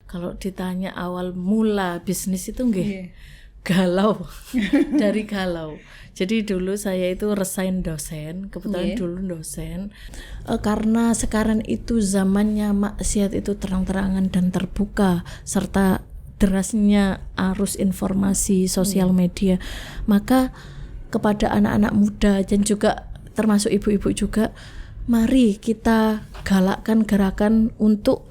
Kalau ditanya awal mula bisnis itu nggih galau. Dari galau. Jadi dulu saya itu resign dosen, kebetulan dulu dosen. Karena sekarang itu zamannya maksiat itu terang-terangan dan terbuka, serta derasnya arus informasi sosial media, maka kepada anak-anak muda dan juga termasuk ibu-ibu juga, mari kita galakkan gerakan untuk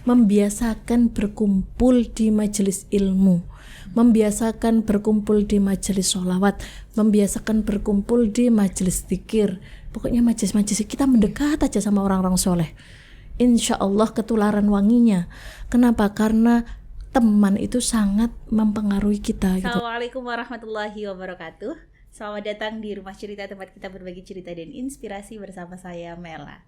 membiasakan berkumpul di majelis ilmu, membiasakan berkumpul di majelis sholawat, membiasakan berkumpul di majelis zikir. Pokoknya majelis-majelis kita mendekat aja sama orang-orang soleh. Insya Allah ketularan wanginya. Kenapa? Karena teman itu sangat mempengaruhi kita. Assalamualaikum warahmatullahi wabarakatuh. Selamat datang di Rumah Cerita, tempat kita berbagi cerita dan inspirasi bersama saya, Mela.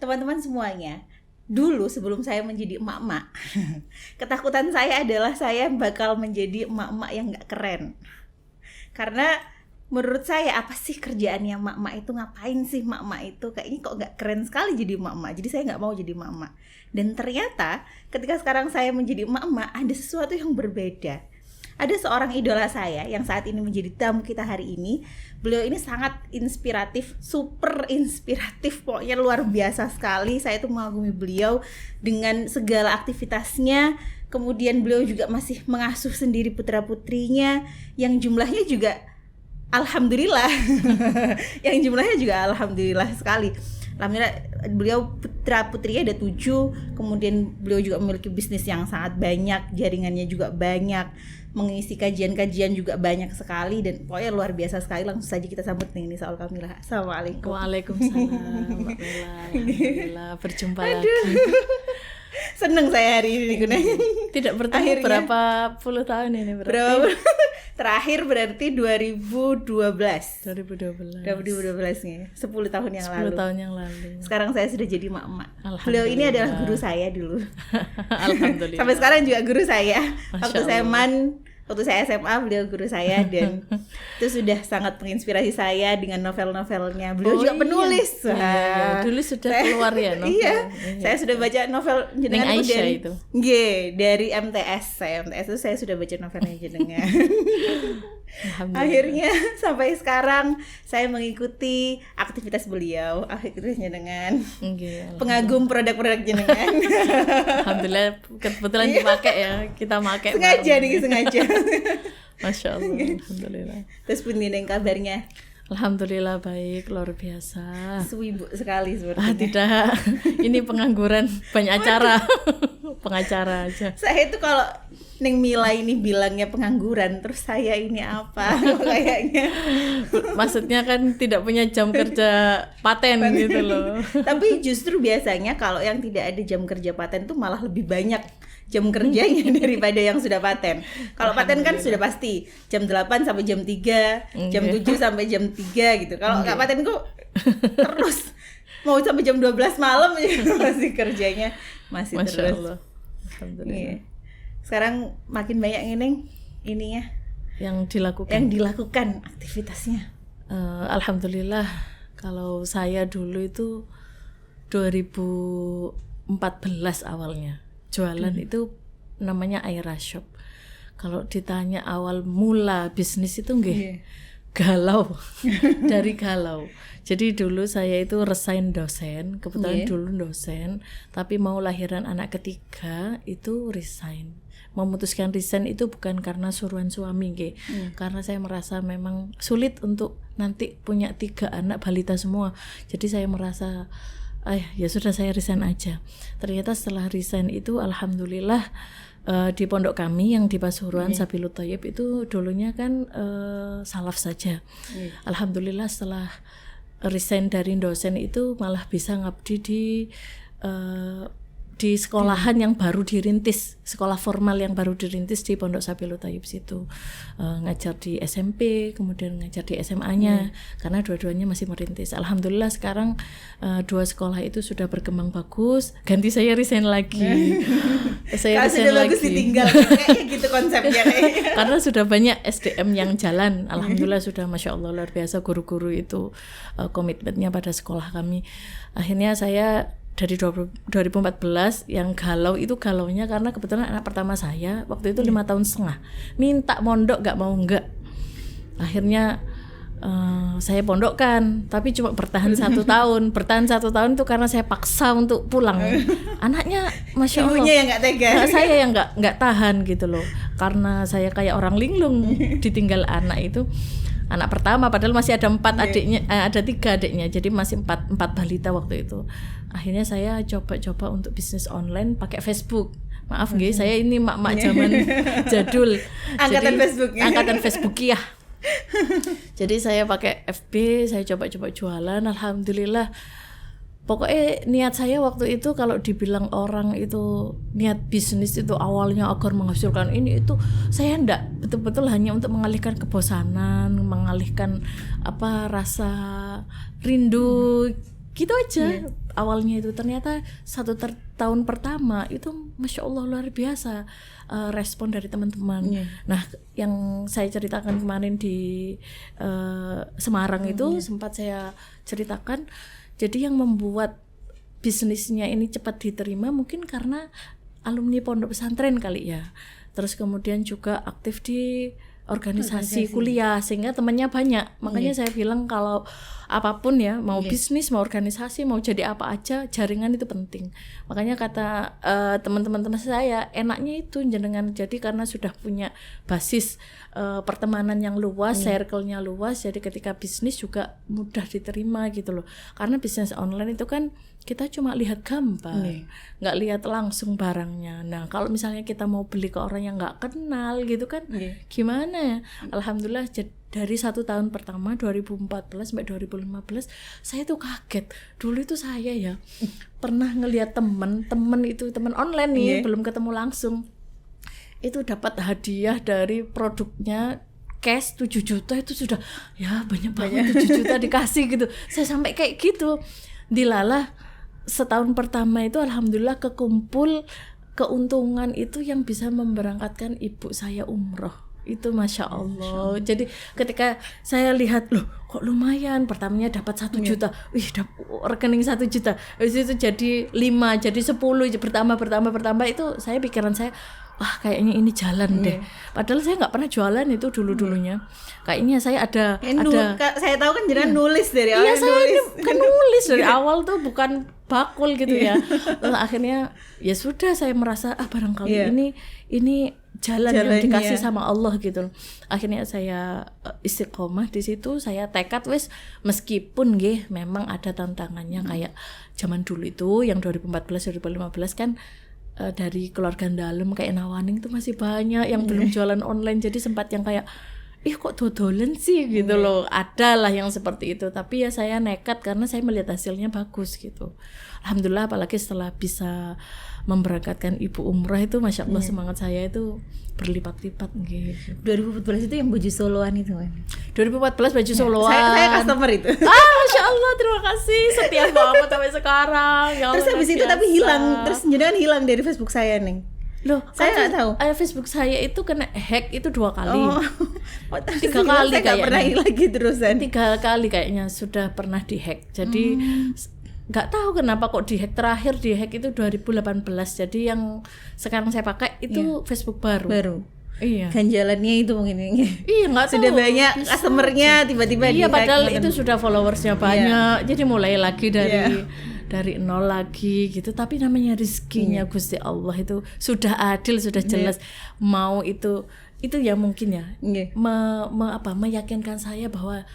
Teman-teman semuanya, dulu sebelum saya menjadi emak-emak, ketakutan saya adalah saya bakal menjadi emak-emak yang gak keren. Karena menurut saya, apa sih kerjaannya emak-emak itu, ngapain sih emak-emak itu, kayaknya kok gak keren sekali jadi emak-emak. Jadi saya gak mau jadi emak-emak. Dan ternyata ketika sekarang saya menjadi emak-emak, ada sesuatu yang berbeda. Ada seorang idola saya yang saat ini menjadi tamu kita hari ini. Beliau ini sangat inspiratif, super inspiratif, pokoknya luar biasa sekali. Saya tuh mengagumi beliau dengan segala aktivitasnya. Kemudian beliau juga masih mengasuh sendiri putra-putrinya yang jumlahnya juga alhamdulillah. Yang jumlahnya juga alhamdulillah sekali. Alhamdulillah beliau putra-putrinya ada 7. Kemudian beliau juga memiliki bisnis yang sangat banyak, jaringannya juga banyak, mengisi kajian-kajian juga banyak sekali, dan pokoknya luar biasa sekali. Langsung saja kita sambut nih Nisa Al-Kamila. Assalamualaikum. Waalaikumsalam Mbak Mela. Alhamdulillah berjumpa lagi. Seneng saya hari ini Guneng. Tidak bertemu akhirnya, berapa puluh tahun ini berarti? Berapa? Terakhir berarti 2012 nih, 10 tahun yang lalu. 10 tahun yang lalu. Sekarang saya sudah jadi emak-emak. Beliau ini adalah guru saya dulu. Alhamdulillah. Sampai sekarang juga guru saya. Masya Waktu saya SMA beliau guru saya, dan itu sudah sangat menginspirasi saya dengan novel-novelnya. Beliau juga penulis. Iya. Dulu sudah keluar ya novel. Iya. Saya sudah baca novel jenengan dari MTS. MTS itu saya sudah baca novelnya jenengan. Akhirnya sampai sekarang saya mengikuti aktivitas beliau, aktivitasnya dengan pengagum produk-produk jenengan. Alhamdulillah kebetulan dipakai ya, kita pakai sengaja. Masya Allah, alhamdulillah. Terus pundi neng kabarnya? Alhamdulillah baik, luar biasa. Sibuk sekali sepertinya. Tidak, ini pengangguran, banyak acara. Pengacara aja. Saya itu kalau Neng Mila ini bilangnya pengangguran, terus saya ini apa kayaknya. Maksudnya kan tidak punya jam kerja paten gitu loh. Tapi justru biasanya kalau yang tidak ada jam kerja paten tuh malah lebih banyak jam kerjanya daripada yang sudah paten. Kalau paten kan sudah pasti jam 8 sampai jam 3, jam 7 sampai jam 3 gitu. Kalau nggak paten kok terus mau sampai jam 12 malam masih kerjanya masih Masya terus. Allah. Alhamdulillah. Iya. Sekarang makin banyak ininya yang dilakukan aktivitasnya. Alhamdulillah. Kalau saya dulu itu 2014 awalnya jualan itu namanya Aira Shop. Kalau ditanya awal mula bisnis itu nggih galau. Dari galau. Jadi dulu saya itu resign dosen, kebetulan dulu dosen, tapi mau lahiran anak ketiga itu resign. Memutuskan resign itu bukan karena suruhan suami nggih. Karena saya merasa memang sulit untuk nanti punya 3 anak balita semua. Jadi saya merasa ya sudah saya resign aja. Ternyata setelah resign itu alhamdulillah di pondok kami yang di Pasuruan Sabilut Thayyib itu dulunya kan salaf saja. Alhamdulillah setelah resign dari dosen itu malah bisa ngabdi di sekolahan yang baru dirintis, sekolah formal yang baru dirintis di Pondok Sabilut Thayyib situ. Ngajar di SMP, kemudian ngajar di SMA-nya, karena dua-duanya masih merintis. Alhamdulillah sekarang 2 sekolah itu sudah berkembang bagus. Ganti saya resign lagi. Saya resign sudah lagi. Bagus ditinggal, kayak gitu konsepnya. Karena sudah banyak SDM yang jalan. Alhamdulillah sudah Masya Allah luar biasa guru-guru itu komitmennya pada sekolah kami. Akhirnya saya dari 2014 yang galau itu galaunya karena kebetulan anak pertama saya waktu itu 5 tahun setengah minta mondok nggak mau nggak, akhirnya saya pondokkan tapi cuma bertahan 1 tahun. Bertahan 1 tahun itu karena saya paksa untuk pulang. Anaknya masya Allah, ibunya yang nggak tega, saya yang nggak tahan gitu loh, karena saya kayak orang linglung ditinggal anak itu. Anak pertama padahal masih ada 4 adiknya, ada 3 adiknya, jadi masih 4 balita waktu itu. Akhirnya saya coba untuk bisnis online pakai Facebook. Maaf nggih, saya ini mak-mak zaman jadul. Angkatan jadi, Facebook. Angkatan Facebookiah. Jadi saya pakai FB, saya coba jualan, alhamdulillah. Pokoknya niat saya waktu itu kalau dibilang orang itu niat bisnis itu awalnya agar menghasilkan ini itu, saya enggak, betul-betul hanya untuk mengalihkan kebosanan, mengalihkan rasa rindu gitu aja. Awalnya itu ternyata 1 tahun pertama itu masya Allah luar biasa respon dari teman-teman. Nah yang saya ceritakan kemarin di Semarang itu sempat saya ceritakan. Jadi yang membuat bisnisnya ini cepat diterima mungkin karena alumni pondok pesantren kali ya. Terus kemudian juga aktif di organisasi kuliah sehingga temannya banyak. Makanya saya bilang kalau apapun ya, mau bisnis, mau organisasi, mau jadi apa aja, jaringan itu penting. Makanya kata teman-teman saya, enaknya itu jenengan jadi karena sudah punya basis pertemanan yang luas, circle-nya luas, jadi ketika bisnis juga mudah diterima gitu loh. Karena bisnis online itu kan kita cuma lihat gambar, nggak lihat langsung barangnya. Nah kalau misalnya kita mau beli ke orang yang nggak kenal gitu kan, gimana ya? Alhamdulillah dari 1 tahun pertama 2014 sampai 2015 saya tuh kaget. Dulu itu saya ya pernah ngelihat temen itu teman online nih, belum ketemu langsung, itu dapat hadiah dari produknya cash 7 juta itu sudah ya banyak banget 7 juta dikasih gitu. Saya sampai kayak gitu. Dilalah setahun pertama itu alhamdulillah kekumpul keuntungan itu yang bisa memberangkatkan ibu saya umroh. Itu masya Allah. Jadi ketika saya lihat loh kok lumayan, pertamanya dapat 1 juta, rekening 1 juta, habis itu jadi 5, jadi 10, bertambah itu saya pikiran saya, wah kayaknya ini jalan deh. Padahal saya nggak pernah jualan itu dulunya. Kayaknya saya ada saya tahu kan jenengan nulis dari awal. Iya saya nulis dari awal tuh bukan bakul gitu ya. Lalu akhirnya ya sudah saya merasa barangkali ini jalan yang dikasih sama Allah gitu. Akhirnya saya istiqomah di situ, saya tekad meskipun memang ada tantangannya kayak zaman dulu itu yang 2014 2015 kan dari keluarga dalam kayak Nawaning tuh masih banyak yang belum jualan online, jadi sempat yang kayak kok dodolan sih gitu loh. Ada lah yang seperti itu, tapi ya saya nekat karena saya melihat hasilnya bagus gitu. Alhamdulillah, apalagi setelah bisa memberangkatkan ibu umrah itu masya Allah semangat saya itu berlipat-lipat gitu. 2014 itu yang baju soloan itu kan? 2014 baju soloan. Saya customer itu. Masya Allah, terima kasih, setia banget sampai sekarang. Ya Allah, terus habis itu tapi hilang, terus jenengan hilang dari Facebook saya nih. Loh, saya nggak tahu. Facebook saya itu kena hack itu 2 kali. 3 kali saya kayaknya. Pernah lagi terusan. 3 kali kayaknya sudah pernah dihack. Jadi nggak tahu kenapa kok dihack. Terakhir dihack itu 2018. Jadi yang sekarang saya pakai itu Facebook baru. Iya. Ganjalannya itu mungkin. Iya, nggak tahu. Sudah banyak customernya tiba-tiba Iya, padahal itu sudah followersnya banyak. Jadi mulai lagi dari nol lagi gitu, tapi namanya rezekinya Gusti Allah itu sudah adil, sudah jelas. Mau itu ya mungkin ya meyakinkan saya bahwa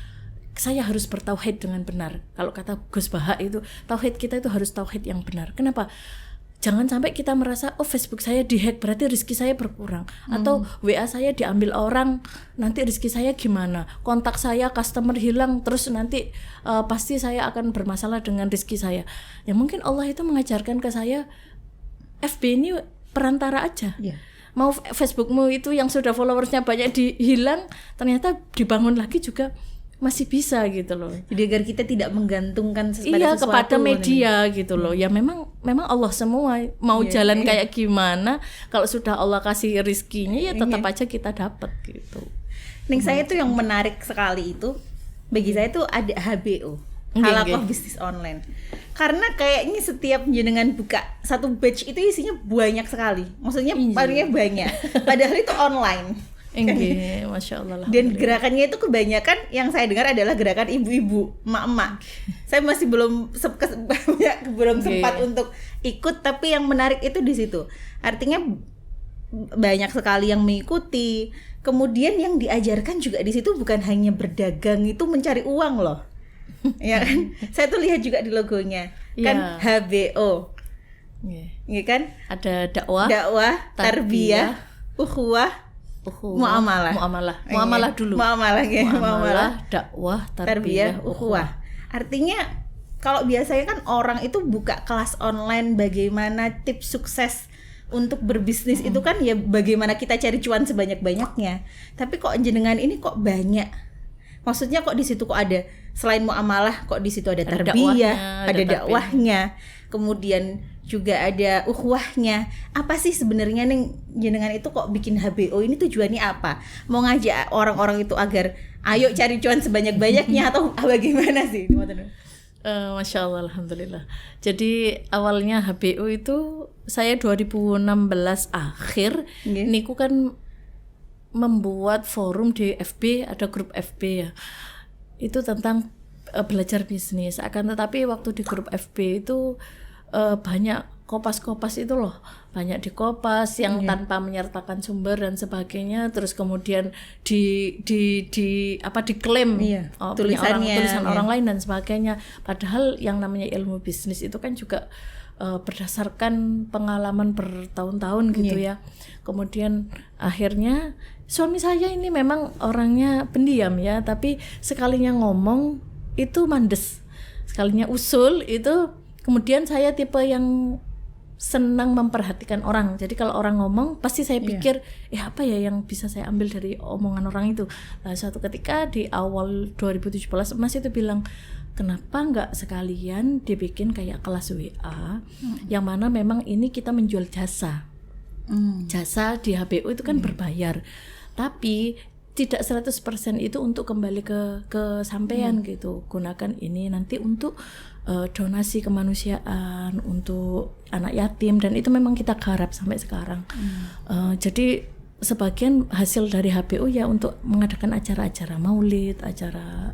saya harus bertauhid dengan benar. Kalau kata Gus Baha itu tauhid kita itu harus tauhid yang benar. Kenapa? Jangan sampai kita merasa Facebook saya dihack berarti rezeki saya berkurang, atau WA saya diambil orang nanti rezeki saya gimana, kontak saya customer hilang terus nanti pasti saya akan bermasalah dengan rezeki saya. Ya mungkin Allah itu mengajarkan ke saya FB ini perantara aja. Mau Facebookmu itu yang sudah followersnya banyak dihilang, ternyata dibangun lagi juga masih bisa gitu loh. Jadi agar kita tidak menggantungkan sesuatu kepada media gitu loh. Ya memang Allah semua mau jalan kayak gimana, kalau sudah Allah kasih rizkinya ya tetap aja kita dapat gitu. Saya tuh yang menarik sekali itu bagi saya tuh ada HBO, Halaqah bisnis online. Karena kayaknya setiap jenengan buka satu batch itu isinya banyak sekali. Maksudnya palingnya banyak. Padahal itu online. Enggak, Masya Allah. Dan gerakannya itu kebanyakan yang saya dengar adalah gerakan ibu-ibu, emak-emak. Saya masih belum sempat untuk ikut, tapi yang menarik itu di situ. Artinya banyak sekali yang mengikuti. Kemudian yang diajarkan juga di situ bukan hanya berdagang, itu mencari uang loh. Ya kan? Saya tuh lihat juga di logonya. Kan HBO. Iya kan? Ada dakwah, tarbiyah, ukhuwah, muamalah dulu. Muamalah, dakwah, tarbiyah, ukhuwah. Artinya kalau biasanya kan orang itu buka kelas online bagaimana tips sukses untuk berbisnis itu kan ya bagaimana kita cari cuan sebanyak-banyaknya. Tapi kok jenengan ini kok banyak. Maksudnya kok di situ kok ada selain muamalah, kok di situ ada tarbiyah, ada dakwahnya. Kemudian juga ada ukhuwahnya. Apa sih sebenarnya nih jenengan itu kok bikin HBO ini tujuannya apa? Mau ngajak orang-orang itu agar ayo cari cuan sebanyak-banyaknya atau bagaimana sih? Masya Allah, alhamdulillah. Jadi awalnya HBO itu saya 2016 akhir niku kan membuat forum di FB, ada grup FB ya. Itu tentang belajar bisnis. Akan tetapi waktu di grup FB itu banyak kopas-kopas itu loh, banyak dikopas yang tanpa menyertakan sumber dan sebagainya, terus kemudian diklaim tulisan orang lain dan sebagainya. Padahal yang namanya ilmu bisnis itu kan juga berdasarkan pengalaman bertahun-tahun gitu ya. Kemudian akhirnya suami saya ini memang orangnya pendiam ya, tapi sekalinya ngomong itu mandes, sekalinya usul itu. Kemudian saya tipe yang senang memperhatikan orang. Jadi kalau orang ngomong pasti saya pikir apa ya yang bisa saya ambil dari omongan orang itu. Nah, suatu ketika di awal 2017 Mas itu bilang, kenapa nggak sekalian dibikin kayak kelas WA yang mana memang ini kita menjual jasa. Jasa di HBO itu kan berbayar. Tapi tidak 100% itu untuk kembali ke sampean gitu. Gunakan ini nanti untuk donasi kemanusiaan, untuk anak yatim, dan itu memang kita garap sampai sekarang. Jadi sebagian hasil dari HBO ya untuk mengadakan acara-acara maulid, acara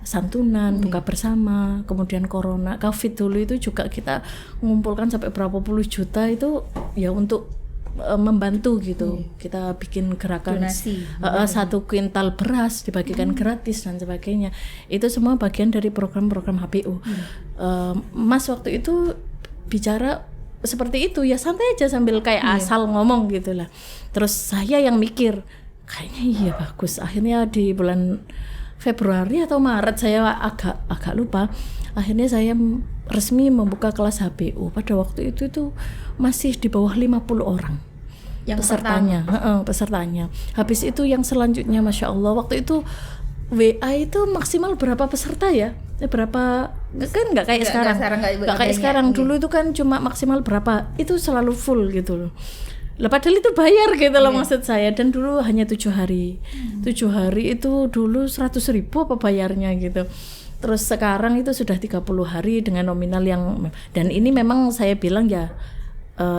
santunan, buka bersama. Kemudian COVID dulu itu juga kita mengumpulkan sampai berapa puluh juta itu ya untuk membantu gitu. Kita bikin gerakan donasi, 1 kuintal beras dibagikan gratis dan sebagainya. Itu semua bagian dari program-program HBO. Mas waktu itu bicara seperti itu ya santai aja sambil kayak asal ngomong gitu lah. Terus saya yang mikir kayaknya iya bagus. Akhirnya di bulan Februari atau Maret, saya agak lupa, akhirnya saya resmi membuka kelas HBO. Pada waktu itu masih di bawah 50 orang yang pesertanya. Habis itu yang selanjutnya Masya Allah, waktu itu WA itu maksimal berapa peserta ya? Berapa, kan nggak kayak sekarang. Nggak kayak sekarang. Dulu itu kan cuma maksimal berapa, itu selalu full gitu loh. Padahal itu bayar gitu loh maksud saya. Dan dulu hanya 7 hari. 7 hari itu dulu 100.000 apa bayarnya gitu. Terus sekarang itu sudah 30 hari dengan nominal yang, dan ini memang saya bilang ya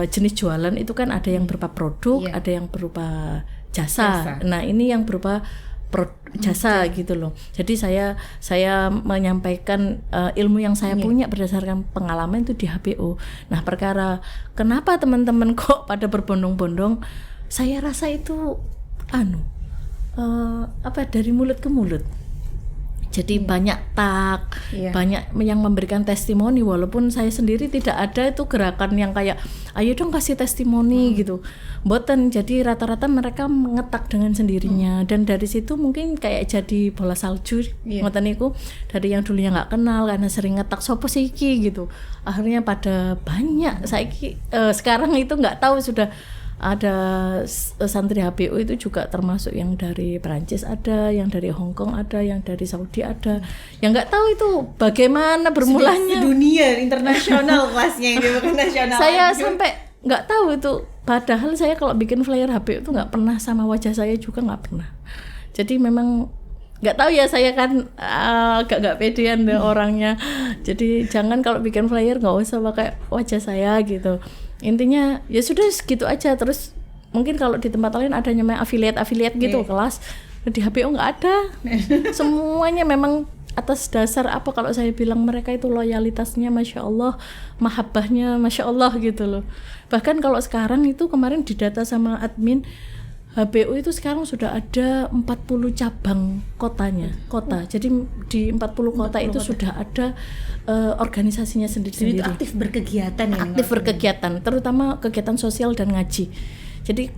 jenis jualan itu kan ada yang berupa produk, ada yang berupa jasa. Nah ini yang berupa jasa gitu loh. Jadi saya menyampaikan ilmu yang saya punya berdasarkan pengalaman itu di HBO. Nah perkara kenapa teman-teman kok pada berbondong-bondong, saya rasa itu dari mulut ke mulut. Jadi banyak banyak yang memberikan testimoni, walaupun saya sendiri tidak ada itu gerakan yang kayak ayo dong kasih testimoni gitu. Mboten, jadi rata-rata mereka mengetak dengan sendirinya. Dan dari situ mungkin kayak jadi bola salju ngoten niku, dari yang dulunya nggak kenal karena sering ngetak sopo sih iki gitu. Akhirnya pada banyak sekarang itu nggak tahu sudah ada santri HBO itu juga termasuk yang dari Perancis ada, yang dari Hong Kong ada, yang dari Saudi ada, yang nggak tahu itu bagaimana bermulanya. Dunia internasional kelasnya ini bukan nasional. Saya sampai nggak tahu itu, padahal saya kalau bikin flyer HBO itu nggak pernah sama wajah saya juga nggak pernah. Jadi memang nggak tahu ya, saya kan agak nggak pedean deh orangnya. Jadi jangan kalau bikin flyer nggak usah pakai wajah saya gitu. Intinya ya sudah segitu aja. Terus mungkin kalau di tempat lain ada namanya affiliate gitu kelas, di HBO nggak ada. Semuanya memang atas dasar apa, kalau saya bilang mereka itu loyalitasnya Masya Allah, mahabbahnya Masya Allah gitu loh. Bahkan kalau sekarang itu kemarin didata sama admin, HBO itu sekarang sudah ada 40 cabang kota. Jadi di 40 kota itu sudah ada organisasinya sendiri-sendiri. Jadi itu aktif berkegiatan ya? Aktif berkegiatan, terutama kegiatan sosial dan ngaji. Jadi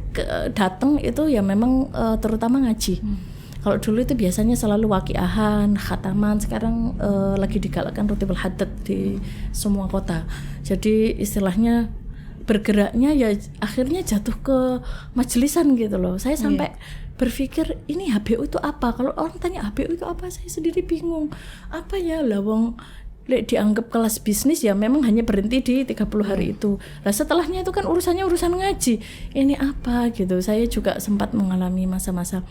datang itu ya memang terutama ngaji. Kalau dulu itu biasanya selalu waqiahan, khataman, sekarang lagi digalakkan rutibul haddad di semua kota. Jadi istilahnya bergeraknya ya akhirnya jatuh ke majelisan gitu loh. Saya sampai berpikir ini HBO itu apa? Kalau orang tanya HBO itu apa, saya sendiri bingung. Apa ya, lawang dianggap kelas bisnis ya memang hanya berhenti di 30 hari itu. Nah setelahnya itu kan urusannya urusan ngaji. Ini apa gitu. Saya juga sempat mengalami masa-masa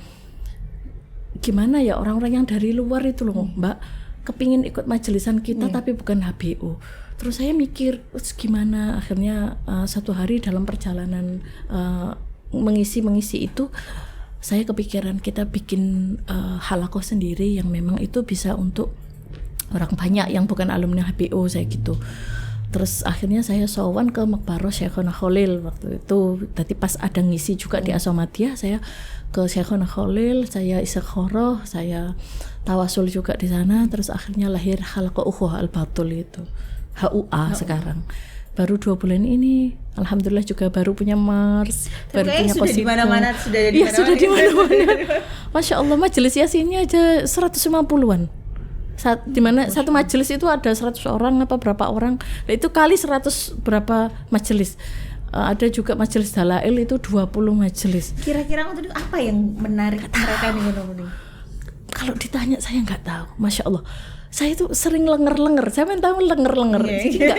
gimana ya, orang-orang yang dari luar itu loh Mbak kepingin ikut majelisan kita tapi bukan HBO. Terus saya mikir gimana, akhirnya satu hari dalam perjalanan mengisi itu saya kepikiran kita bikin halakoh sendiri yang memang itu bisa untuk orang banyak yang bukan alumni HBO saya gitu. Terus akhirnya saya sowan ke Makbaroh Syekhona Khalil waktu itu. Tadi pas ada ngisi juga di Asomadiah, saya ke Syekhona Khalil, saya istikharah, saya tawasul juga di sana. Terus akhirnya lahir Halaqah Ukhuwah Al-Batul itu, HUA sekarang. Baru 2 bulan ini, alhamdulillah juga baru punya Mars, baru punya sudah di mana-mana, sudah di mana-mana. Masya Allah, majelis yasinnya aja 150-an. Dimana satu majelis itu ada 100 orang apa berapa orang, nah, itu kali 100 berapa majelis. Ada juga majelis dalail itu 20 majelis. Kira-kira waktu itu apa yang menarik mereka nih menemui? Kalau ditanya saya nggak tahu, Masya Allah. Saya itu sering lenger-lenger, saya main tahu lenger-lenger. Jadi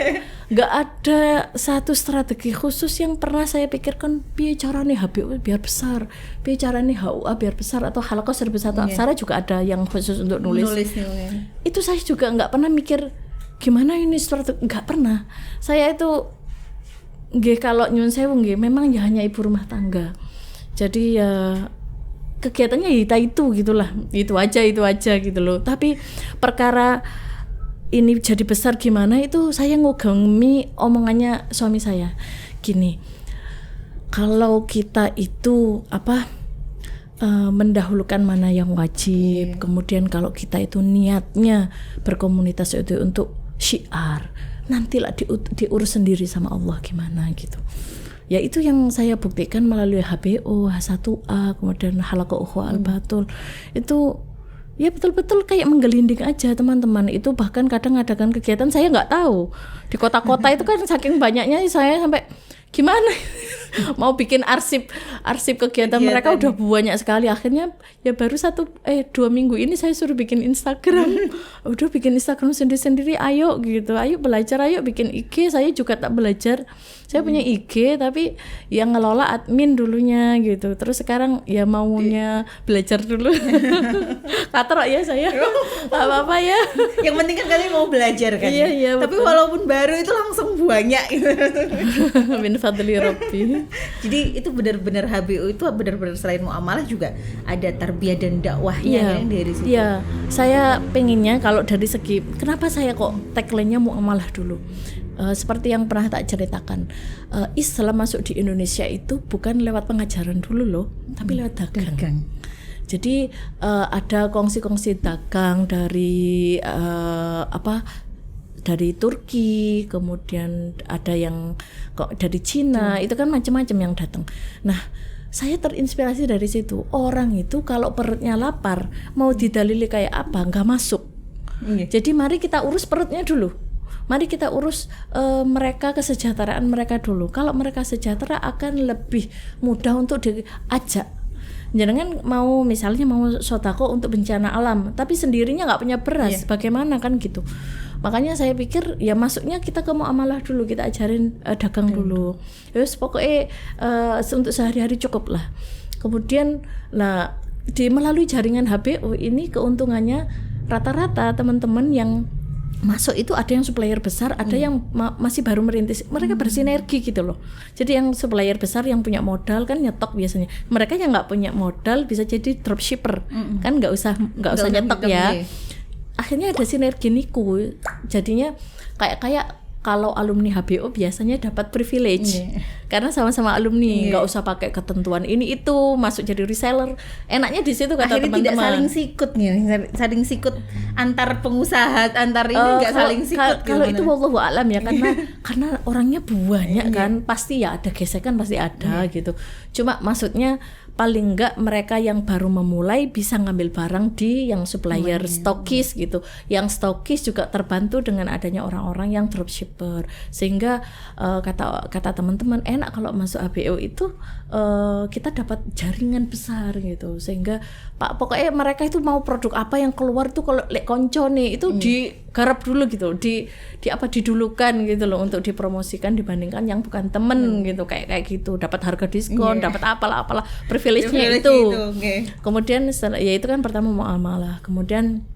nggak ada satu strategi khusus yang pernah saya pikirkan piye carane HBO biar besar, piye carane HUA biar besar, atau Halaqah 1001 Aksara juga ada yang khusus untuk nulis. Itu saya juga nggak pernah mikir gimana ini strategi, nggak pernah. Saya itu kalau nyun sewu memang ya hanya ibu rumah tangga. Jadi ya kegiatannya itu gitulah, itu aja gitu loh. Tapi perkara ini jadi besar gimana itu saya ngugemi omongannya suami saya gini, kalau kita itu mendahulukan mana yang wajib, kemudian kalau kita itu niatnya berkomunitas itu untuk syiar, nantilah diurus sendiri sama Allah gimana gitu. Ya itu yang saya buktikan melalui HBO, H1A, kemudian Halaqah Ukhuwah Al-Batul. Itu ya betul-betul kayak menggelinding aja teman-teman. Itu bahkan kadang adakan kegiatan saya nggak tahu. Di kota-kota itu kan saking banyaknya saya sampai gimana mau bikin arsip kegiatan mereka udah banyak sekali. Akhirnya ya baru 2 minggu ini saya suruh bikin Instagram. Udah bikin Instagram sendiri-sendiri, ayo gitu, ayo belajar, ayo bikin IG. Saya juga tak belajar, saya punya IG tapi yang ngelola admin dulunya gitu. Terus sekarang ya maunya belajar dulu. Katerok ya saya, nggak apa-apa ya. Yang penting kan kalian mau belajar kan. Iya, tapi betul. Walaupun baru itu langsung banyak gitu. Min fadli Rabbi. Jadi itu benar-benar HBO itu benar-benar selain muamalah juga ada tarbiyah dan dakwahnya yang dari situ. Iya, saya pengennya kalau dari segi kenapa saya kok tagline-nya muamalah dulu. Seperti yang pernah tak ceritakan, Islam masuk di Indonesia itu bukan lewat pengajaran dulu loh, tapi lewat dagang. Jadi ada kongsi-kongsi dagang dari dari Turki, kemudian ada yang kok dari Cina, itu kan macam-macam yang datang. Nah, saya terinspirasi dari situ. Orang itu kalau perutnya lapar, mau didalili kayak apa, nggak masuk. Jadi mari kita urus perutnya dulu. Mari kita urus mereka, kesejahteraan mereka dulu. Kalau mereka sejahtera akan lebih mudah untuk diajak. Jangan misalnya mau sodako untuk bencana alam, tapi sendirinya nggak punya beras, bagaimana kan gitu. Makanya saya pikir ya masuknya kita ke muamalah dulu, kita ajarin dagang dulu. Terus pokoknya untuk sehari-hari cukup lah. Kemudian melalui jaringan HBO ini keuntungannya rata-rata teman-teman yang masuk itu ada yang supplier besar, ada yang masih baru merintis, mereka bersinergi gitu loh. Jadi yang supplier besar yang punya modal kan nyetok biasanya, mereka yang nggak punya modal bisa jadi dropshipper, kan nggak usah nyetok ya. Akhirnya ada sinergi niku, jadinya kayak kalau alumni HBO biasanya dapat privilege karena sama-sama alumni, nggak usah pakai ketentuan ini itu masuk jadi reseller. Enaknya di situ kata teman-teman. Tidak saling sikut nih, saling sikut antar pengusaha, antar ini nggak saling sikut. Kalau itu wallahu a'lam ya, karena orangnya banyak kan, pasti ya ada gesekan, pasti ada gitu. Cuma maksudnya paling enggak mereka yang baru memulai bisa ngambil barang di yang supplier stokis gitu. Yang stokis juga terbantu dengan adanya orang-orang yang dropshipper. Sehingga kata teman-teman enak kalau masuk HBO itu kita dapat jaringan besar gitu. Sehingga pokoknya mereka itu mau produk apa yang keluar tuh kalau lek konco nih itu digarap dulu gitu. Didulukan gitu loh untuk dipromosikan dibandingkan yang bukan temen gitu kayak gitu. Dapat harga diskon, dapat apalah privilege-nya itu. Kemudian ya itu kan pertama muamalah. Kemudian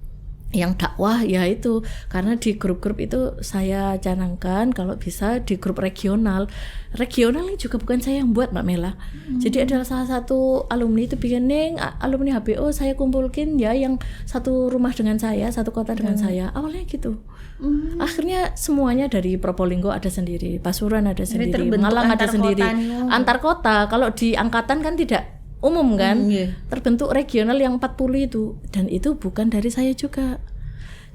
yang dakwah ya itu karena di grup-grup itu saya canangkan kalau bisa di grup regional ini juga bukan saya yang buat Mbak Mela. Jadi adalah salah satu alumni itu bikin alumni HBO saya kumpulkin ya yang satu rumah dengan saya, satu kota dengan saya. Awalnya gitu. Akhirnya semuanya dari Probolinggo ada sendiri, Pasuruan ada sendiri, Malang ada sendiri. Antar kota, kalau di angkatan kan tidak umum kan, terbentuk regional yang 40 itu, dan itu bukan dari saya juga.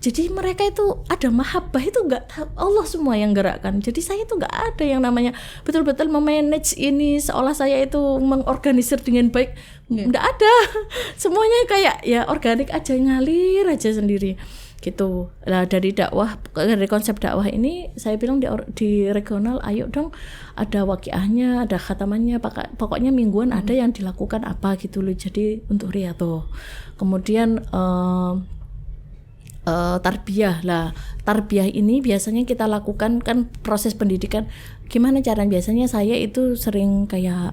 Jadi mereka itu ada mahabbah itu nggak, Allah semua yang gerakkan. Jadi saya itu nggak ada yang namanya betul-betul memanage ini seolah saya itu mengorganisir dengan baik, nggak ada. Semuanya kayak ya organik aja, ngalir aja sendiri gitu. Lah dari konsep dakwah ini saya bilang di regional ayo dong ada waqiahnya, ada khatamannya, pokoknya mingguan ada yang dilakukan apa gitu loh. Jadi untuk riyadhah. Kemudian tarbiyah lah. Tarbiyah ini biasanya kita lakukan kan proses pendidikan. Gimana caranya? Biasanya saya itu sering kayak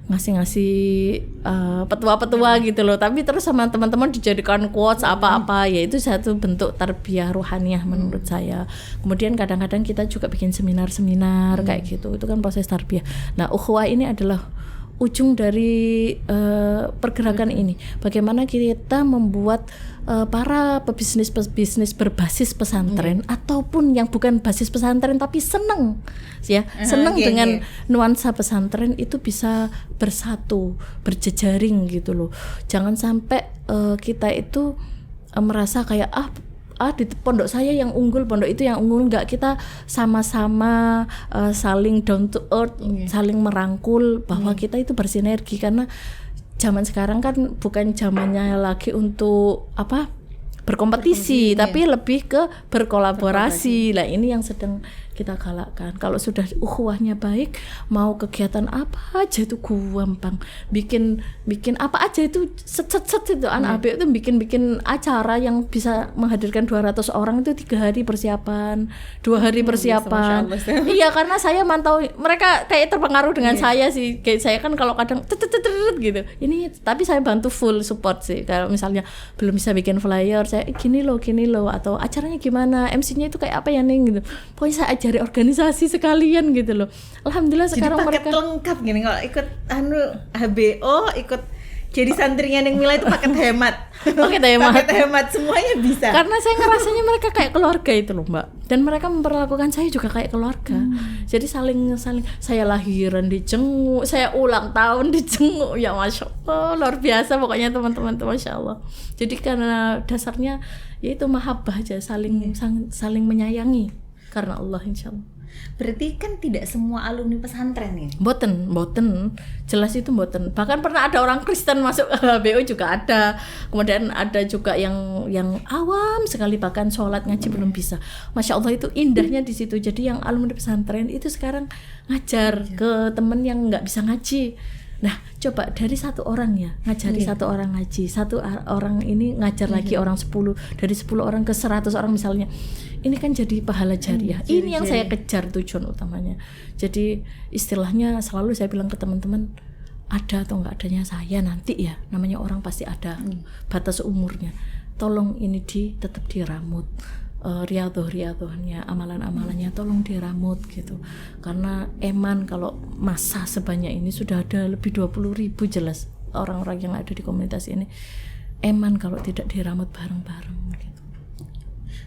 ngasih petua-petua gitu loh, tapi terus sama teman-teman dijadikan quotes apa-apa, ya itu satu bentuk tarbiyah ruhaniyah menurut saya. Kemudian kadang-kadang kita juga bikin seminar-seminar kayak gitu, itu kan proses tarbiyah. Nah ukhuwah ini adalah ujung dari pergerakan ini, bagaimana kita membuat para pebisnis berbasis pesantren ataupun yang bukan basis pesantren tapi seneng dengan nuansa pesantren itu bisa bersatu, berjejaring gitu loh. Jangan sampai kita itu merasa kayak di pondok saya yang unggul, pondok itu yang unggul. Enggak, kita sama-sama saling down to earth, saling merangkul bahwa kita itu bersinergi. Karena zaman sekarang kan bukan zamannya lagi untuk berkompetisi, tapi lebih ke berkolaborasi. Lah ini yang sedang kita galakkan. Kalau sudah ukhuwahnya baik, mau kegiatan apa aja itu gampang. Bikin apa aja itu set itu anak HBO itu bikin acara yang bisa menghadirkan 200 orang itu 3 hari persiapan, 2 hari persiapan. Iya, karena saya mantau mereka kayak terpengaruh dengan saya sih. Kayak saya kan kalau kadang gitu. Ini tapi saya bantu full support sih. Kalau misalnya belum bisa bikin flyer, saya gini loh atau acaranya gimana, MC-nya itu kayak apa ya nih gitu. Pokoknya saya ajari organisasi sekalian gitu loh. Alhamdulillah sekarang paket mereka lengkap gini, kalau ikut HBO, ikut jadi santrinya yang Mila itu paket hemat. Paket hemat semuanya bisa. Karena saya ngerasanya mereka kayak keluarga itu loh Mbak. Dan mereka memperlakukan saya juga kayak keluarga. Jadi saling saya lahiran dijenguk, saya ulang tahun dijenguk. Ya Masya Allah, luar biasa pokoknya teman-teman tuh Masya Allah. Jadi karena dasarnya yaitu mahabbah aja, saling menyayangi karena Allah insya Allah. Berarti kan tidak semua alumni pesantren ya? Boten, jelas itu boten. Bahkan pernah ada orang Kristen masuk HBO juga ada. Kemudian ada juga yang awam sekali, bahkan sholat ngaji belum bisa. Masya Allah, itu indahnya di situ. Jadi yang alumni pesantren itu sekarang ngajar ke temen yang nggak bisa ngaji. Nah, coba dari 1 orang ya ngajari 1 orang ngaji, 1 orang ini ngajar lagi orang 10, dari 10 orang ke 100 orang misalnya. Ini kan jadi pahala jariah. Ini yang saya kejar tujuan utamanya. Jadi istilahnya selalu saya bilang ke teman-teman, ada atau nggak adanya saya nanti ya, namanya orang pasti ada batas umurnya. Tolong ini tetap diramut, riyadhahnya, amalan-amalannya tolong diramut gitu. Karena eman kalau masa sebanyak ini sudah ada lebih 20.000 jelas orang-orang yang ada di komunitas ini. Eman kalau tidak diramut bareng-bareng gitu.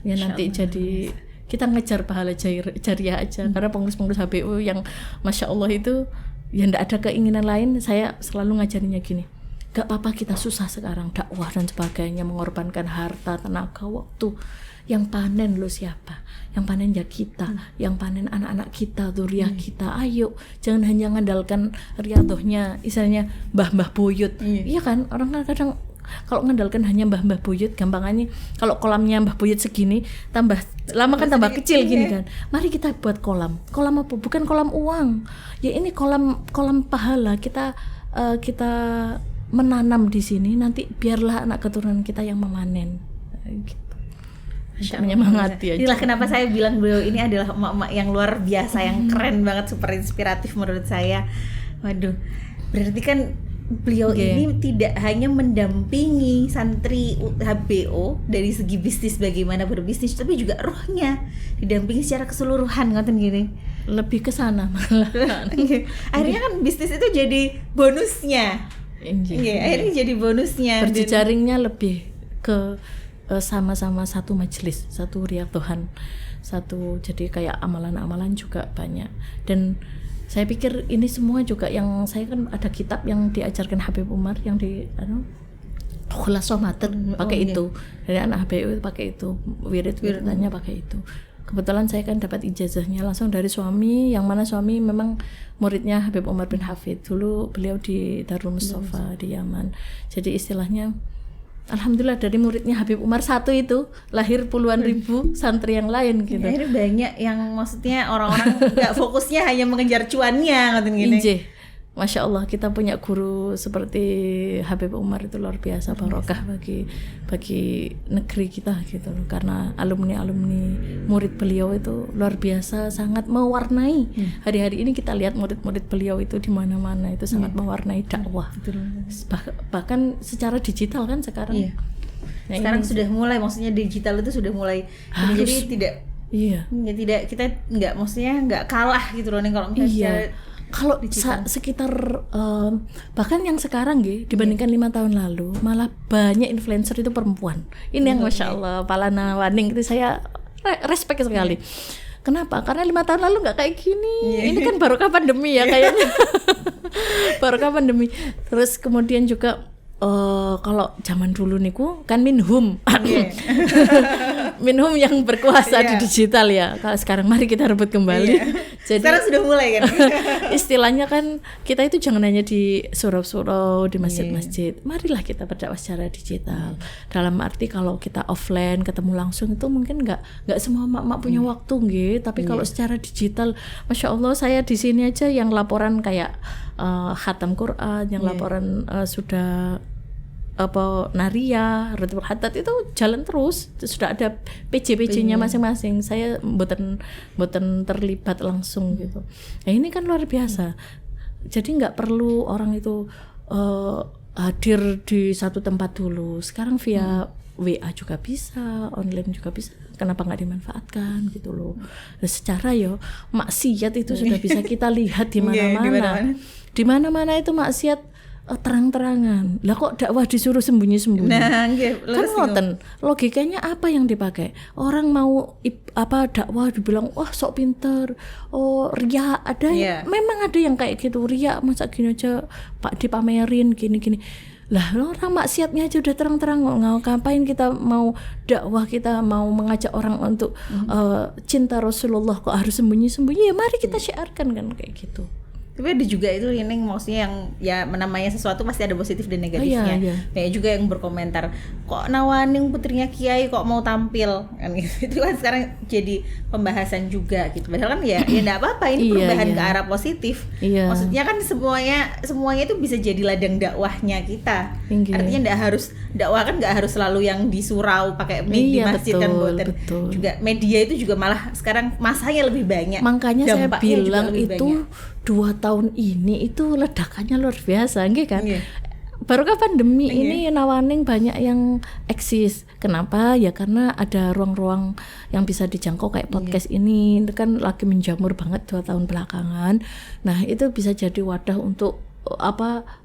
Ya nanti jadi kita ngejar pahala jariah aja. Karena pengurus-pengurus HBU yang Masya Allah itu ya nggak ada keinginan lain. Saya selalu ngajarinya gini, gak apa-apa kita susah sekarang, dakwah dan sebagainya, mengorbankan harta, tenaga, waktu. Yang panen lo siapa? Yang panen ya kita, yang panen anak-anak kita, dzurriyyah kita. Ayo, jangan hanya ngandalkan riyadhahnya, istilahnya mbah-mbah buyut. Iya kan, orang kadang kalau ngandalkan hanya mbah-mbah buyut, gampangannya kalau kolamnya mbah buyut segini, tambah lama kan tambah kecil gini kan. Mari kita buat kolam apa? Bukan kolam uang. Ya ini kolam pahala. Kita menanam di sini, nanti biarlah anak keturunan kita yang memanen. Gitu. Menyemangati aja. Inilah kenapa saya bilang beliau ini adalah emak-emak yang luar biasa, yang keren banget, super inspiratif menurut saya. Waduh, berarti kan beliau ini tidak hanya mendampingi santri HBO dari segi bisnis, bagaimana berbisnis, tapi juga rohnya didampingi secara keseluruhan, ngoten gini. Lebih ke sana malah. Akhirnya kan bisnis itu jadi bonusnya. Akhirnya jadi bonusnya. Berjejaringnya lebih ke sama-sama satu majelis, satu riyadhahan, satu, jadi kayak amalan-amalan juga banyak. Dan saya pikir ini semua juga yang saya kan ada kitab yang diajarkan Habib Umar yang di Khulasah Maten pakai itu. Dari anak HBU pakai itu, wirid-wiridannya pakai itu. Kebetulan saya kan dapat ijazahnya langsung dari suami, yang mana suami memang muridnya Habib Umar bin Hafid. Dulu beliau di Darul Mustafa di Yaman. Jadi istilahnya alhamdulillah dari muridnya Habib Umar satu itu lahir puluhan ribu santri yang lain gitu. Ya, ini banyak yang maksudnya orang-orang nggak fokusnya hanya mengejar cuannya ngoten gini. Masya Allah, kita punya guru seperti Habib Umar itu luar biasa, barokah bagi negeri kita gitu loh. Karena alumni murid beliau itu luar biasa, sangat mewarnai. Hari-hari ini kita lihat murid-murid beliau itu di mana-mana itu sangat mewarnai dakwah. Bahkan secara digital kan sekarang. Nah, sekarang sudah mulai, maksudnya digital itu sudah mulai. Jadi tidak. Tidak, kita nggak kalah gitu loh nih kalau misalnya. Kalau sekitar bahkan yang sekarang dibandingkan 5 tahun lalu malah banyak influencer itu perempuan. Ini yang Masya Allah, Palana Waning itu saya respect sekali. Kenapa? Karena 5 tahun lalu nggak kayak gini. Ini kan barokah pandemi ya kayaknya. Barokah pandemi. Terus kemudian juga kalau zaman dulu niku kan minhum yang berkuasa di digital ya. Kalau sekarang mari kita rebut kembali. Jadi sekarang sudah mulai kan. Istilahnya kan kita itu jangan hanya di surau-surau, di masjid-masjid. Marilah kita berdakwah secara digital. Dalam arti kalau kita offline ketemu langsung itu mungkin nggak semua mak-mak punya waktu tapi kalau secara digital, Masya Allah, saya di sini aja yang laporan kayak khatam Quran, yang laporan sudah naria, Ratul Haddad itu jalan terus, sudah ada PJ-PJ-nya masing-masing. Saya mboten terlibat langsung gitu. Nah ini kan luar biasa. Jadi nggak perlu orang itu hadir di satu tempat dulu. Sekarang via WA juga bisa, online juga bisa. Kenapa nggak dimanfaatkan gitu loh? Nah, secara maksiat itu sudah bisa kita lihat di mana-mana. Di mana-mana itu maksiat terang-terangan. Lah kok dakwah disuruh sembunyi-sembunyi? Nah, kan ngoten. Logikanya apa yang dipakai? Orang mau dakwah dibilang wah sok pinter. Riya ada memang ada yang kayak gitu, riya masa gini aja Pak dipamerin gini-gini. Lah orang maksiatnya aja udah terang-terang, ngapain kita mau dakwah, kita mau mengajak orang untuk cinta Rasulullah kok harus sembunyi-sembunyi? Ya mari kita syiarkan kan kayak gitu. Tapi ada juga itu ini maksudnya yang namanya sesuatu pasti ada positif dan negatifnya. Kayak juga yang berkomentar kok Nawaning putrinya Kiai kok mau tampil kan gitu. Itu kan sekarang jadi pembahasan juga gitu. Padahal kan ya enggak apa-apa, ini perubahan ke arah positif. Maksudnya kan semuanya itu bisa jadi ladang dakwahnya kita. Artinya dakwah kan enggak harus selalu yang di surau pakai di masjid kan boten. Juga media itu juga malah sekarang masanya lebih banyak. Makanya saya bilang itu 2 tahun ini itu ledakannya luar biasa, nggih kan? Nggih. Baru kan pandemi ini nawaning banyak yang eksis. Kenapa? Ya karena ada ruang-ruang yang bisa dijangkau kayak podcast ini kan lagi menjamur banget 2 tahun belakangan. Nah, itu bisa jadi wadah untuk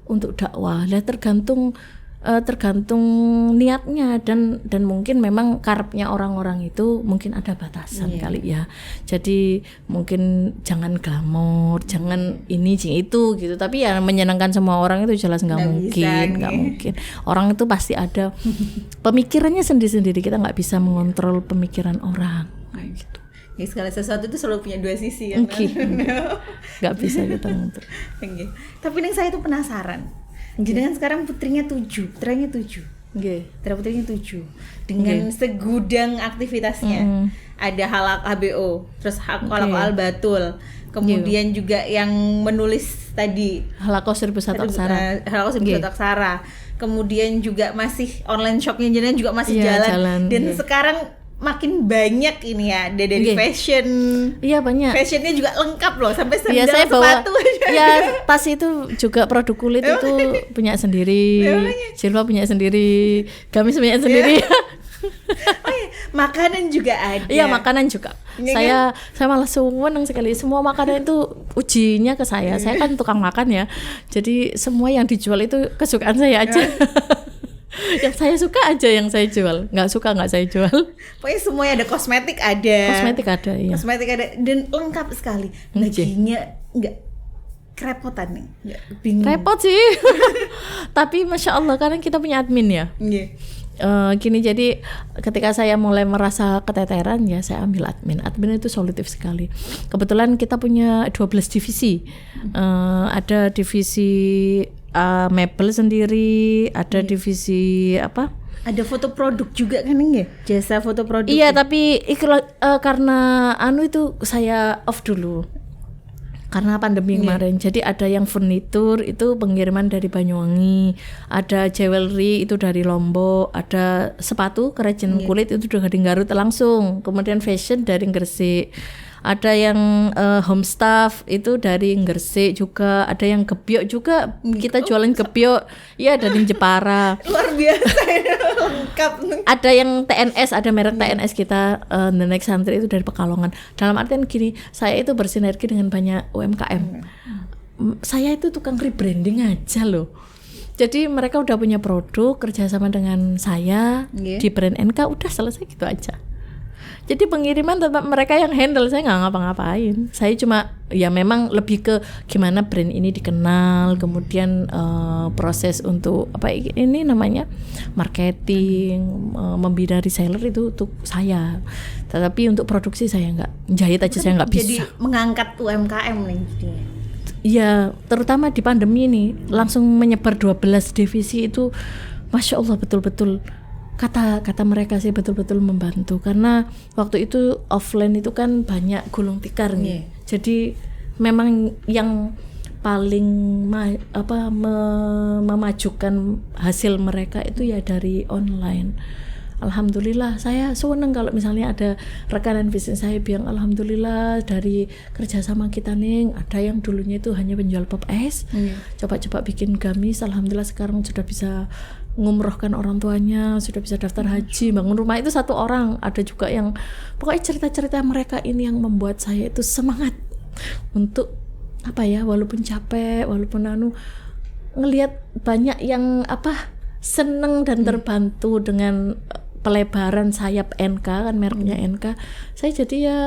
untuk dakwah. Lah tergantung niatnya dan mungkin memang karepnya orang-orang itu mungkin ada batasan kali ya. Jadi mungkin jangan glamor, jangan ini itu gitu. Tapi ya menyenangkan semua orang itu jelas nggak mungkin. Orang itu pasti ada pemikirannya sendiri-sendiri. Kita nggak bisa mengontrol pemikiran orang kayak gitu. Ya, segala sesuatu itu selalu punya 2 sisi ya. Nggak bisa kita ngatur. Tapi yang saya tuh penasaran. Jadi kan sekarang putrinya 7. Putra putrinya 7 dengan segudang aktivitasnya. Ada halak HBO, terus halak Al-Batul. Kemudian juga yang menulis tadi Halako 1001 Aksara. Halako 1001 Aksara. Kemudian juga masih online shopnya jenengan juga masih jalan. Dan sekarang makin banyak ini ya, dari fashion. Iya banyak. Fashionnya juga lengkap loh, sampai sandal, saya sepatu aja. Ya tas itu juga produk kulit itu punya sendiri. Silva punya sendiri. Gamis punya sendiri. Makanan juga ada. Iya makanan juga. Saya malah seneng sekali. Semua makanan itu ujinya ke saya. Saya kan tukang makan ya. Jadi semua yang dijual itu kesukaan saya aja. Yang saya suka aja yang saya jual, nggak suka nggak saya jual. Pokoknya semuanya ada, kosmetik ada, iya. Kosmetik ada dan lengkap sekali. Baginya nggak kerepotan nih, nggak bingung. Repot sih, tapi masya Allah karena kita punya admin ya. Gini, jadi ketika saya mulai merasa keteteran ya saya ambil admin itu solutif sekali. Kebetulan kita punya 12 divisi. Ada divisi mebel sendiri, ada divisi apa? Ada foto produk juga kan ya? Jasa foto produk. Iya, tapi karena itu saya off dulu. Karena pandemi kemarin. Jadi ada yang furnitur itu pengiriman dari Banyuwangi, ada jewelry itu dari Lombok, ada sepatu kerajinan kulit itu dari Garut langsung. Kemudian fashion dari Gresik. Ada yang home staff itu dari Gresik juga, ada yang gebyok juga, kita jualan gebyok, ya dari Jepara. Luar biasa, lengkap. Ada yang TNS, ada merek TNS kita, The Next Santri itu dari Pekalongan. Dalam artian gini, saya itu bersinergi dengan banyak UMKM. Saya itu tukang rebranding aja loh. Jadi mereka udah punya produk, kerjasama dengan saya di brand NK, udah selesai gitu aja. Jadi pengiriman tetap mereka yang handle, saya nggak ngapa-ngapain. Saya cuma ya memang lebih ke gimana brand ini dikenal, kemudian proses untuk apa ini namanya marketing, membina reseller itu untuk saya. Tetapi untuk produksi saya nggak, jahit aja saya nggak bisa. Jadi mengangkat UMKM nih. Ya terutama di pandemi ini langsung menyebar 12 divisi itu, masya Allah betul-betul. Kata mereka sih betul-betul membantu karena waktu itu offline itu kan banyak gulung tikar nih. Jadi memang yang paling memajukan hasil mereka itu ya dari online. Alhamdulillah saya seneng kalau misalnya ada rekanan bisnis saya bilang alhamdulillah dari kerjasama kita nih, ada yang dulunya itu hanya penjual pop es, coba-coba bikin gamis, alhamdulillah sekarang sudah bisa ngumrohkan orang tuanya, sudah bisa daftar haji, bangun rumah itu 1 orang. Ada juga yang pokoknya cerita-cerita mereka ini yang membuat saya itu semangat untuk apa ya, walaupun capek, walaupun ngelihat banyak yang seneng dan terbantu dengan pelebaran sayap NK kan mereknya NK. Saya jadi ya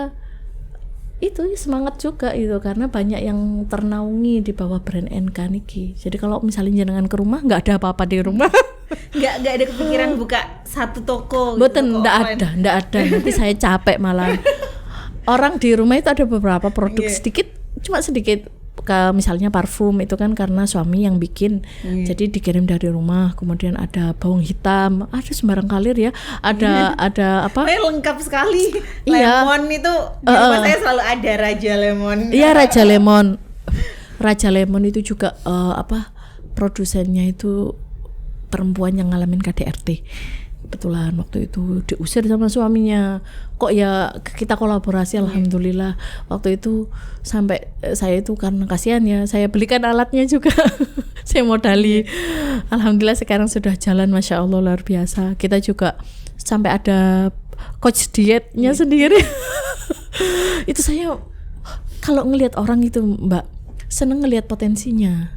itu semangat juga itu karena banyak yang ternaungi di bawah brand NK niki. Jadi kalau misalnya jenengan ke rumah nggak ada apa-apa di rumah. nggak ada kepikiran buka satu toko. Betul, nggak ada. Nanti saya capek malah. Orang di rumah itu ada beberapa produk sedikit, cuma sedikit. Misalnya parfum itu kan karena suami yang bikin, jadi dikirim dari rumah. Kemudian ada bawang hitam, ada sembarang kalir ya, ada apa? Lengkap sekali. Lemon itu di rumah saya selalu ada Raja Lemon. Iya Raja Lemon itu juga produsennya itu perempuan yang ngalamin KDRT. kebetulan waktu itu diusir sama suaminya. Kok ya kita kolaborasi, alhamdulillah. Waktu itu sampai saya itu karena kasihan ya, saya belikan alatnya juga. Saya modali. Alhamdulillah sekarang sudah jalan, masya Allah, luar biasa. Kita juga sampai ada coach dietnya sendiri. Itu saya kalau ngelihat orang itu Mbak, seneng ngelihat potensinya.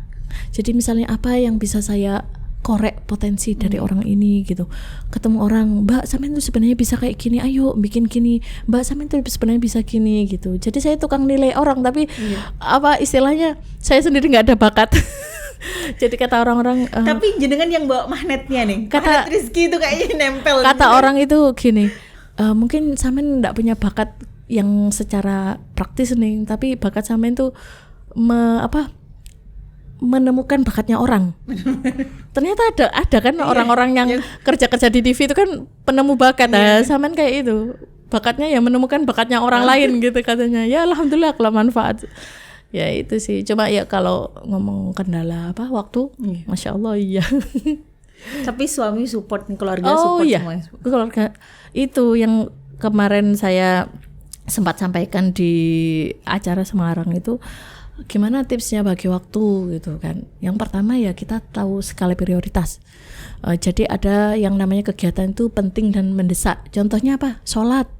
Jadi misalnya apa yang bisa saya korek potensi dari orang ini gitu. Ketemu orang, Mbak sampean tuh sebenarnya bisa kayak gini, ayo bikin gini. Mbak sampean tuh sebenarnya bisa gini gitu. Jadi saya tukang nilai orang, tapi apa istilahnya, saya sendiri nggak ada bakat. Jadi kata orang-orang tapi jenengan yang bawa magnetnya nih, magnet rezeki itu kayaknya nempel. Kata orang itu gini, mungkin sampean nggak punya bakat yang secara praktis nih, tapi bakat sampean tuh menemukan bakatnya orang. Ternyata ada kan orang-orang yang kerja-kerja di TV itu kan penemu bakat. Nah, sampean kayak itu. Bakatnya ya menemukan bakatnya orang lain gitu katanya. Ya alhamdulillah kalau manfaat. Ya itu sih. Cuma ya kalau ngomong kendala waktu, masya Allah iya. Tapi suami support nih, keluarga support semua. Keluarga itu yang kemarin saya sempat sampaikan di acara Semarang itu. Gimana tipsnya bagi waktu gitu kan. Yang pertama ya kita tahu skala prioritas. Jadi ada yang namanya kegiatan itu penting dan mendesak. Contohnya apa? Sholat.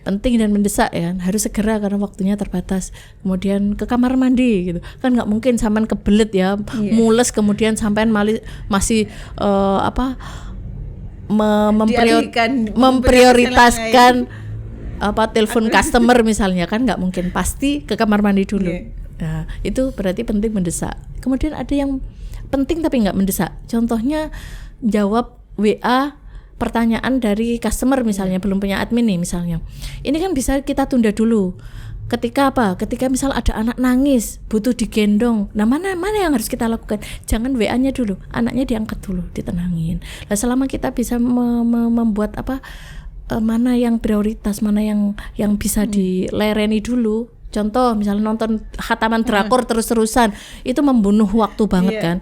Penting dan mendesak ya, harus segera karena waktunya terbatas. Kemudian ke kamar mandi gitu. Kan nggak mungkin sampean kebelet ya, mules kemudian sampean masih memprioritaskan telepon customer misalnya, kan nggak mungkin, pasti ke kamar mandi dulu. Nah, itu berarti penting mendesak. Kemudian ada yang penting tapi nggak mendesak. Contohnya jawab WA pertanyaan dari customer misalnya, belum punya admin nih misalnya. Ini kan bisa kita tunda dulu. Ketika Ketika misal ada anak nangis, butuh digendong. Nah, mana yang harus kita lakukan? Jangan WA-nya dulu, anaknya diangkat dulu, ditenangin. Nah, selama kita bisa membuat mana yang prioritas, mana yang bisa dilereni dulu. Contoh misalnya nonton khataman drakor terus-terusan, itu membunuh waktu banget kan.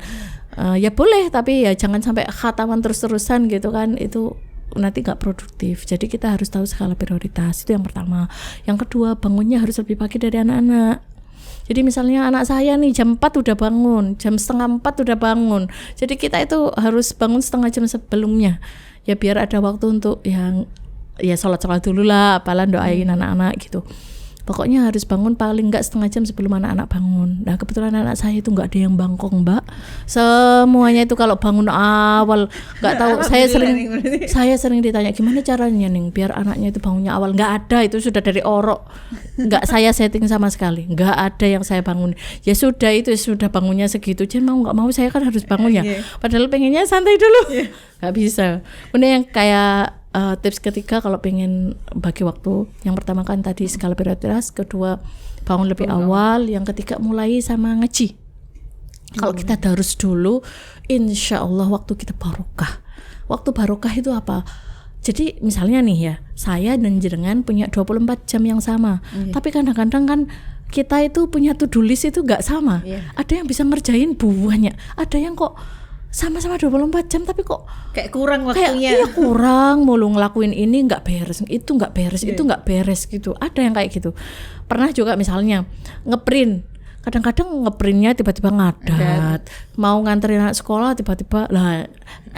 Ya boleh, tapi ya jangan sampai khataman terus-terusan gitu kan, itu nanti nggak produktif. Jadi kita harus tahu skala prioritas, itu yang pertama. Yang kedua, bangunnya harus lebih pagi dari anak-anak. Jadi misalnya anak saya nih jam 4 udah bangun, jam 3:30 udah bangun. Jadi kita itu harus bangun setengah jam sebelumnya. Ya biar ada waktu untuk yang ya sholat dulu lah, apalan doain anak-anak gitu. Pokoknya harus bangun paling enggak setengah jam sebelum anak-anak bangun. Nah kebetulan anak saya itu enggak ada yang bangkong Mbak. Semuanya itu kalau bangun awal enggak tahu. Saya sering ditanya gimana caranya nih biar anaknya itu bangunnya awal. Enggak ada, itu sudah dari orok. Enggak saya setting sama sekali. Enggak ada yang saya bangun. Ya sudah, itu sudah bangunnya segitu. Jadi mau enggak mau saya kan harus bangun ya. Padahal pengennya santai dulu. Enggak bisa. Kemudian yang kayak tips ketiga kalau pengen bagi waktu, yang pertama kan tadi skala prioritas, kedua bangun lebih awal, yang ketiga mulai sama ngaji. Kalau kita darus dulu, insya Allah waktu kita barokah. Waktu barokah itu apa? Jadi misalnya nih ya, saya dan jenengan punya 24 jam yang sama, tapi kadang-kadang kan kita itu punya to-do list itu gak sama. Ada yang bisa ngerjain banyak, ada yang kok sama-sama 24 jam tapi kok kayak kurang waktunya. Kayak kurang mulu, ngelakuin ini nggak beres, itu nggak beres, itu nggak beres gitu. Ada yang kayak gitu. Pernah juga misalnya ngeprint, kadang-kadang ngeprintnya tiba-tiba ngadat, mau nganterin anak sekolah tiba-tiba lah.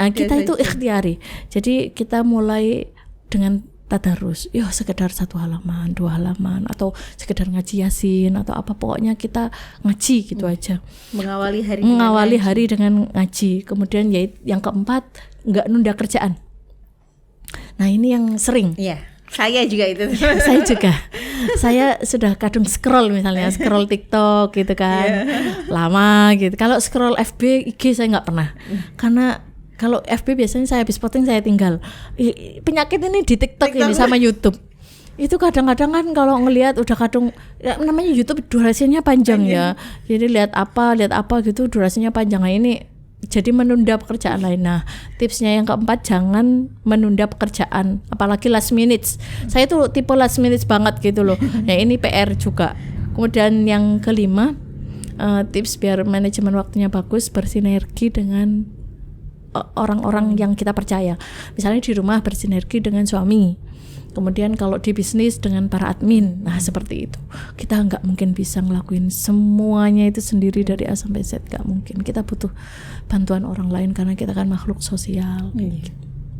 Kita itu ikhtiari. Jadi kita mulai dengan tadarus, ya sekedar 1 halaman, 2 halaman, atau sekedar ngaji yasin atau apa, pokoknya kita ngaji gitu aja. Mengawali hari dengan ngaji. Kemudian yang keempat, nggak nunda kerjaan. Nah ini yang sering. Iya, saya juga itu. Saya juga. Saya sudah kadung scroll misalnya, scroll TikTok gitu kan, lama gitu. Kalau scroll FB, IG saya nggak pernah, karena kalau FB biasanya saya habis posting saya tinggal. Penyakit ini di TikTok ini sama YouTube. Itu kadang-kadang kan kalau ngelihat udah kadung ya, namanya YouTube durasinya panjang ya. Jadi lihat apa gitu durasinya panjang. Nah, ini jadi menunda pekerjaan lain. Nah, tipsnya yang keempat, jangan menunda pekerjaan, apalagi last minutes. Saya tuh tipe last minutes banget gitu loh. Ya ini PR juga. Kemudian yang kelima, tips biar manajemen waktunya bagus, bersinergi dengan orang-orang yang kita percaya. Misalnya di rumah bersinergi dengan suami, kemudian kalau di bisnis dengan para admin. Nah seperti itu. Kita nggak mungkin bisa ngelakuin semuanya itu sendiri dari A sampai Z, nggak mungkin. Kita butuh bantuan orang lain karena kita kan makhluk sosial.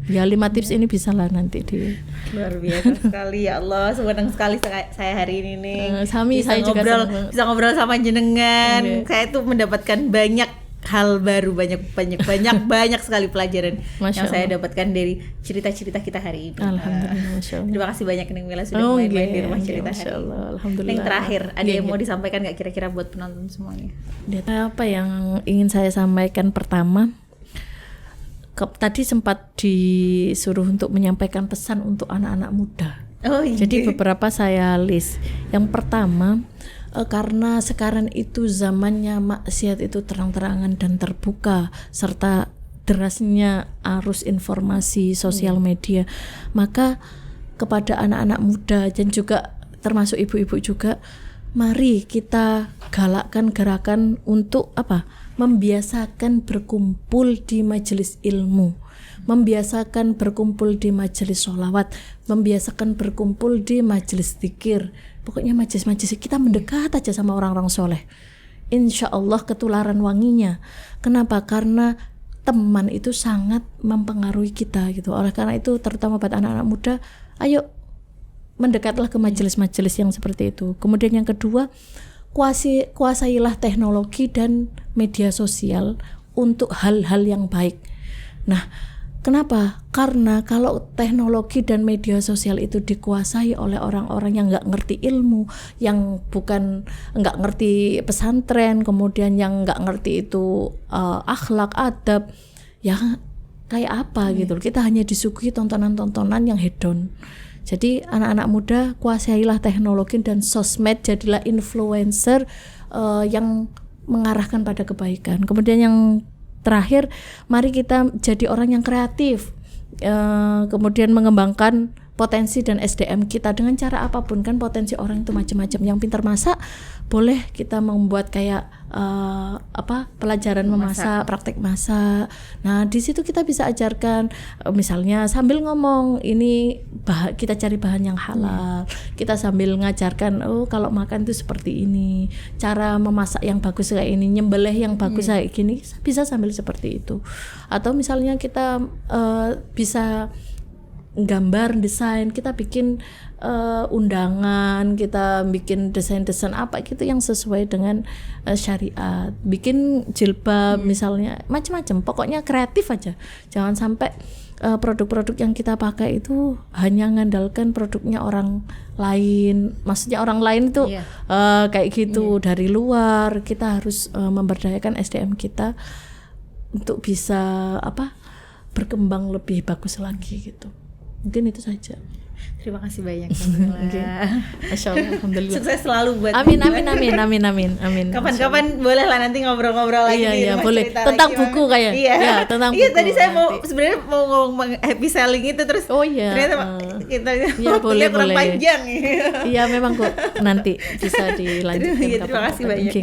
Ya 5 tips ini bisa lah nanti di. Luar biasa sekali, ya Allah, senang sekali saya hari ini nih saya juga bisa ngobrol sama jenengan. Saya tuh mendapatkan banyak hal baru, banyak sekali pelajaran yang saya dapatkan dari cerita-cerita kita hari ini. Alhamdulillah, Masya Allah. Terima kasih banyak Neng Mela sudah main-main di rumah cerita hari ini. Alhamdulillah. Yang terakhir, ada yang mau disampaikan nggak kira-kira buat penonton semuanya? Apa yang ingin saya sampaikan pertama? Tadi sempat disuruh untuk menyampaikan pesan untuk anak-anak muda. Jadi beberapa saya list. Yang pertama, karena sekarang itu zamannya maksiat itu terang-terangan dan terbuka, serta derasnya arus informasi sosial media, maka kepada anak-anak muda dan juga termasuk ibu-ibu juga, mari kita galakkan gerakan untuk membiasakan berkumpul di majelis ilmu, membiasakan berkumpul di majelis sholawat, membiasakan berkumpul di majelis zikir. Pokoknya majelis-majelis kita mendekat aja sama orang-orang soleh. Insya Allah ketularan wanginya. Kenapa? Karena teman itu sangat mempengaruhi kita gitu. Oleh karena itu terutama buat anak-anak muda, ayo mendekatlah ke majelis-majelis yang seperti itu. Kemudian yang kedua, kuasailah teknologi dan media sosial untuk hal-hal yang baik. Nah, kenapa? Karena kalau teknologi dan media sosial itu dikuasai oleh orang-orang yang nggak ngerti ilmu, yang nggak ngerti pesantren, kemudian yang nggak ngerti itu akhlak, adab, ya kayak apa gitu. Kita hanya disuguhi tontonan-tontonan yang hedon. Jadi anak-anak muda kuasailah teknologi dan sosmed, jadilah influencer yang mengarahkan pada kebaikan. Kemudian yang terakhir, mari kita jadi orang yang kreatif, kemudian mengembangkan potensi dan SDM kita dengan cara apapun. Kan potensi orang itu macam-macam. Yang pintar masak, boleh kita membuat kayak pelajaran memasak, praktek masak. Nah di situ kita bisa ajarkan, misalnya sambil ngomong ini kita cari bahan yang halal, kita sambil ngajarkan kalau makan itu seperti ini, cara memasak yang bagus kayak ini, nyembelih yang bagus kayak gini, bisa sambil seperti itu. Atau misalnya kita bisa gambar, desain, kita bikin undangan, kita bikin desain-desain apa gitu yang sesuai dengan syariat, bikin jilbab misalnya, macam-macam, pokoknya kreatif aja. Jangan sampai produk-produk yang kita pakai itu hanya ngandalkan produknya orang lain, maksudnya orang lain itu kayak gitu dari luar. Kita harus memberdayakan SDM kita untuk bisa berkembang lebih bagus lagi gitu. Mungkin itu saja. Terima kasih banyak. Masya Allah, alhamdulillah. Sukses selalu buat. Amin. Kapan-kapan boleh lah nanti ngobrol-ngobrol lagi. Iya, boleh. Tentang buku kayak. Iya, tentang buku. Iya, tadi saya sebenarnya mau ngomong happy selling itu terus. Ternyata kita boleh kurang panjang. Iya, memang kok nanti bisa dilanjutkan. Terima kasih banyak.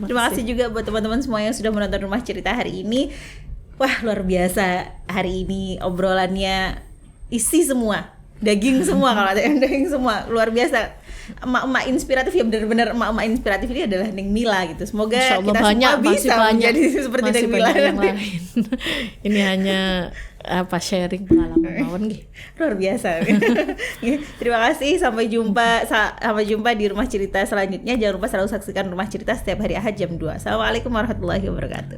Terima kasih juga buat teman-teman semua yang sudah menonton Rumah Cerita hari ini. Wah, luar biasa hari ini obrolannya. Isi semua, daging semua, kalau ada yang daging semua, luar biasa. Emak-emak inspiratif, ya benar-benar emak-emak inspiratif ini adalah Neng Mila gitu. Semoga kita semua bisa menjadi seperti Neng Mila nanti. Ini hanya sharing pengalaman mawon gitu. Luar biasa. Terima kasih, sampai jumpa di Rumah Cerita selanjutnya. Jangan lupa selalu saksikan Rumah Cerita setiap hari Ahad jam 2. Assalamualaikum warahmatullahi wabarakatuh.